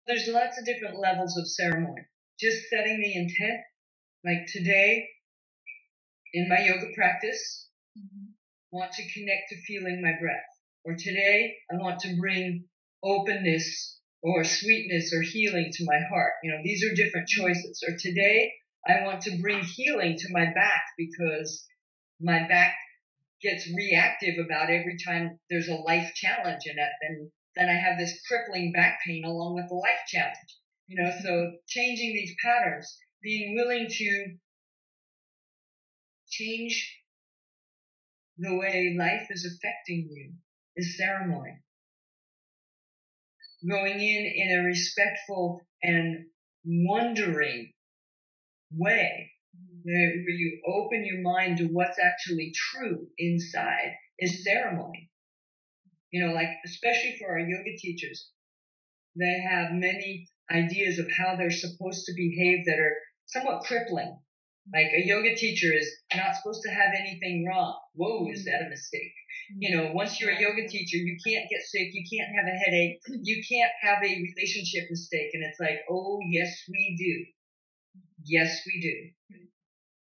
There's lots of different levels of ceremony. Just setting the intent, like today in my yoga practice, want to connect to feeling my breath. Or today, I want to bring openness or sweetness or healing to my heart. These are different choices. Or today, I want to bring healing to my back because my back gets reactive about every time there's a life challenge in it. Then I have this crippling back pain along with the life challenge. So changing these patterns, being willing to change the way life is affecting you is ceremony. Going in a respectful and wondering way, where you open your mind to what's actually true inside, is ceremony. Like especially for our yoga teachers, they have many ideas of how they're supposed to behave that are somewhat crippling. Like a yoga teacher is not supposed to have anything wrong. Whoa, is that a mistake? Once you're a yoga teacher, you can't get sick, you can't have a headache, you can't have a relationship mistake. And it's like, oh, yes, we do. Yes, we do.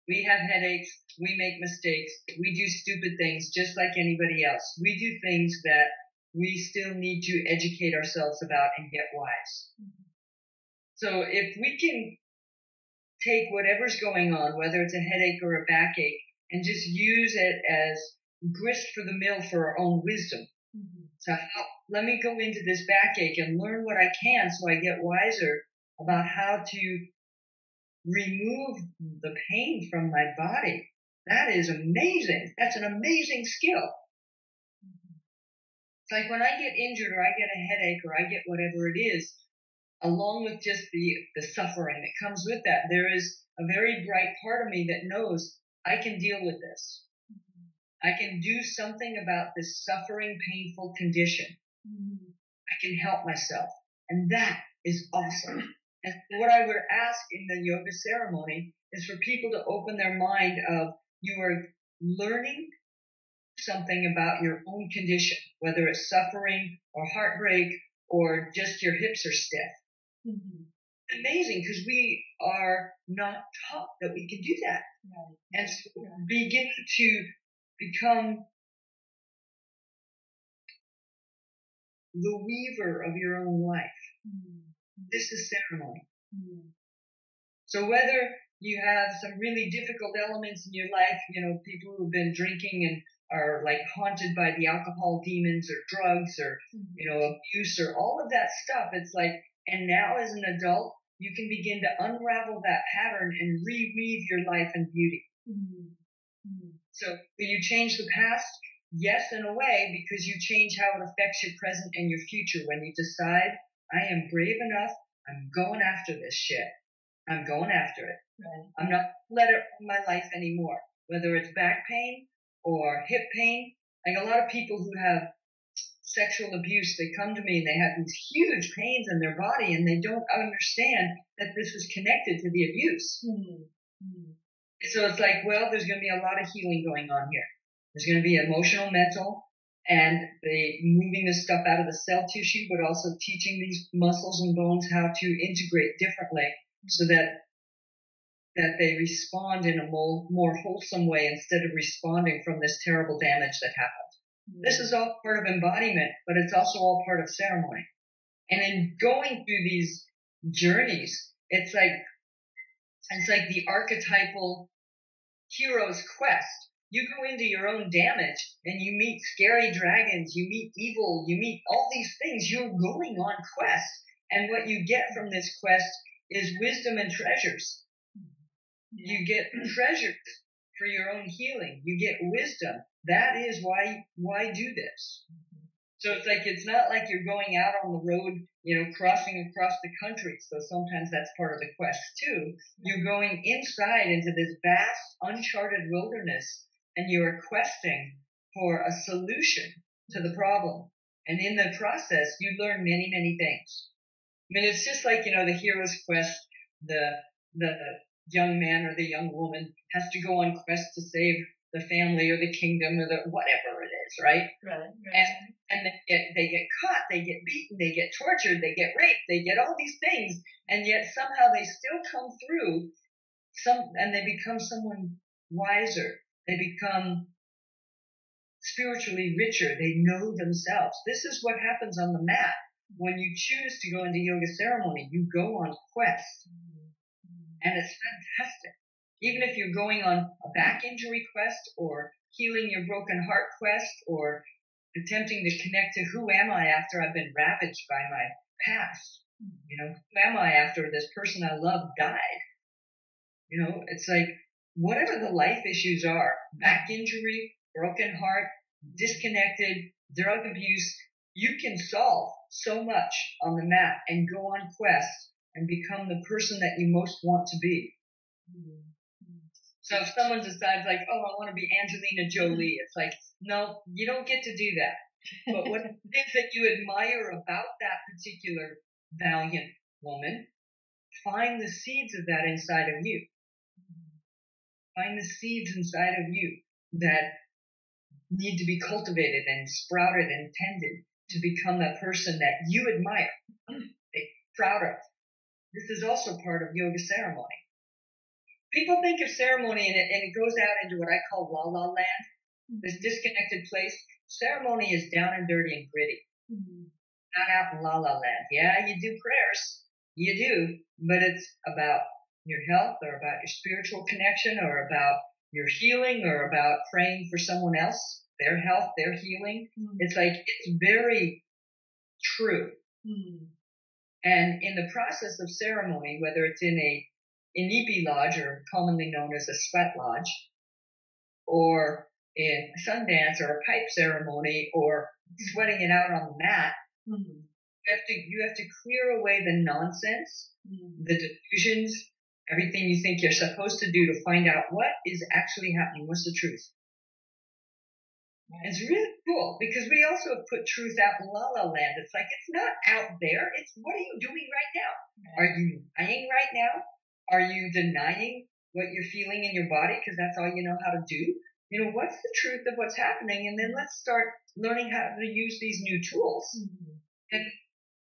We have headaches, we make mistakes, we do stupid things just like anybody else. We do things that we still need to educate ourselves about and get wise. So if we can take whatever's going on, whether it's a headache or a backache, and just use it as grist for the mill for our own wisdom. So let me go into this backache and learn what I can so I get wiser about how to remove the pain from my body. That is amazing. That's an amazing skill. It's like when I get injured or I get a headache or I get whatever it is, along with just the suffering that comes with that, there is a very bright part of me that knows I can deal with this. I can do something about this suffering, painful condition. I can help myself. And that is awesome. And what I would ask in the yoga ceremony is for people to open their mind of you are learning something about your own condition, whether it's suffering or heartbreak or just your hips are stiff. It's amazing because we are not taught that we can do that. And so begin to become the weaver of your own life. This is ceremony. So whether you have some really difficult elements in your life, people who've been drinking and are like haunted by the alcohol demons or drugs or, abuse or all of that stuff. It's like, and now as an adult, you can begin to unravel that pattern and reweave your life in beauty. So will you change the past? Yes, in a way, because you change how it affects your present and your future when you decide, I am brave enough, I'm going after this shit. I'm going after it. Right. I'm not let it run my life anymore. Whether it's back pain or hip pain, like a lot of people who have sexual abuse, they come to me and they have these huge pains in their body and they don't understand that this is connected to the abuse. So it's like, well, there's going to be a lot of healing going on here. There's going to be emotional, mental, and moving this stuff out of the cell tissue, but also teaching these muscles and bones how to integrate differently so that they respond in a more wholesome way instead of responding from this terrible damage that happened. This is all part of embodiment, but it's also all part of ceremony. And in going through these journeys, it's like the archetypal hero's quest. You go into your own damage and you meet scary dragons, you meet evil, you meet all these things. You're going on quest. And what you get from this quest is wisdom and treasures. You get treasures for your own healing. You get wisdom. That is why do this. So it's like, it's not like you're going out on the road, crossing across the country. So sometimes that's part of the quest too. You're going inside into this vast, uncharted wilderness and you are questing for a solution to the problem. And in the process, you learn many, many things. I mean, it's just like, the hero's quest, the young man or the young woman has to go on quest to save the family or the kingdom or the whatever it is, right? Right. And they get caught, they get beaten, they get tortured, they get raped, they get all these things, and yet somehow they still come through and they become someone wiser. They become spiritually richer. They know themselves. This is what happens on the mat. When you choose to go into yoga ceremony, you go on quest. And it's fantastic. Even if you're going on a back injury quest or healing your broken heart quest or attempting to connect to who am I after I've been ravaged by my past. Who am I after this person I love died? It's like whatever the life issues are, back injury, broken heart, disconnected, drug abuse, you can solve so much on the mat and go on quest and become the person that you most want to be. So if someone decides like, oh, I want to be Angelina Jolie, it's like, no, you don't get to do that. But what it is that you admire about that particular valiant woman, find the seeds of that inside of you. Find the seeds inside of you that need to be cultivated and sprouted and tended to become that person that you admire, proud of. This is also part of yoga ceremony. People think of ceremony and it goes out into what I call la la land, this disconnected place. Ceremony is down and dirty and gritty. Not out in la la land. Yeah, you do prayers. You do. But it's about your health or about your spiritual connection or about your healing or about praying for someone else, their health, their healing. It's like, it's very true. And in the process of ceremony, whether it's in a Inipi lodge, or commonly known as a sweat lodge, or in a sundance or a pipe ceremony, or sweating it out on the mat, you have to clear away the nonsense, the delusions, everything you think you're supposed to do to find out what is actually happening. What's the truth? It's really cool because we also have put truth out in la la land. It's like, it's not out there. It's what are you doing right now? Are you lying right now? Are you denying what you're feeling in your body because that's all you know how to do? What's the truth of what's happening? And then let's start learning how to use these new tools. And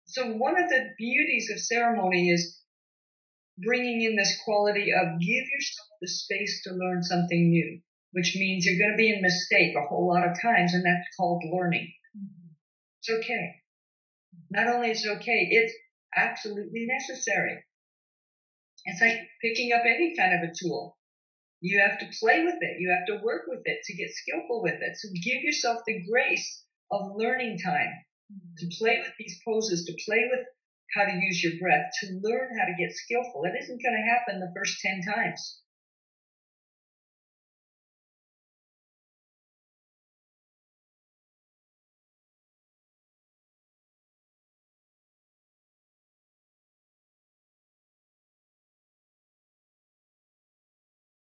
so one of the beauties of ceremony is bringing in this quality of give yourself the space to learn something new, which means you're going to be in mistake a whole lot of times, and that's called learning. It's okay. Not only is it okay, it's absolutely necessary. It's like picking up any kind of a tool. You have to play with it. You have to work with it to get skillful with it. So give yourself the grace of learning time to play with these poses, to play with how to use your breath, to learn how to get skillful. It isn't going to happen the first 10 times.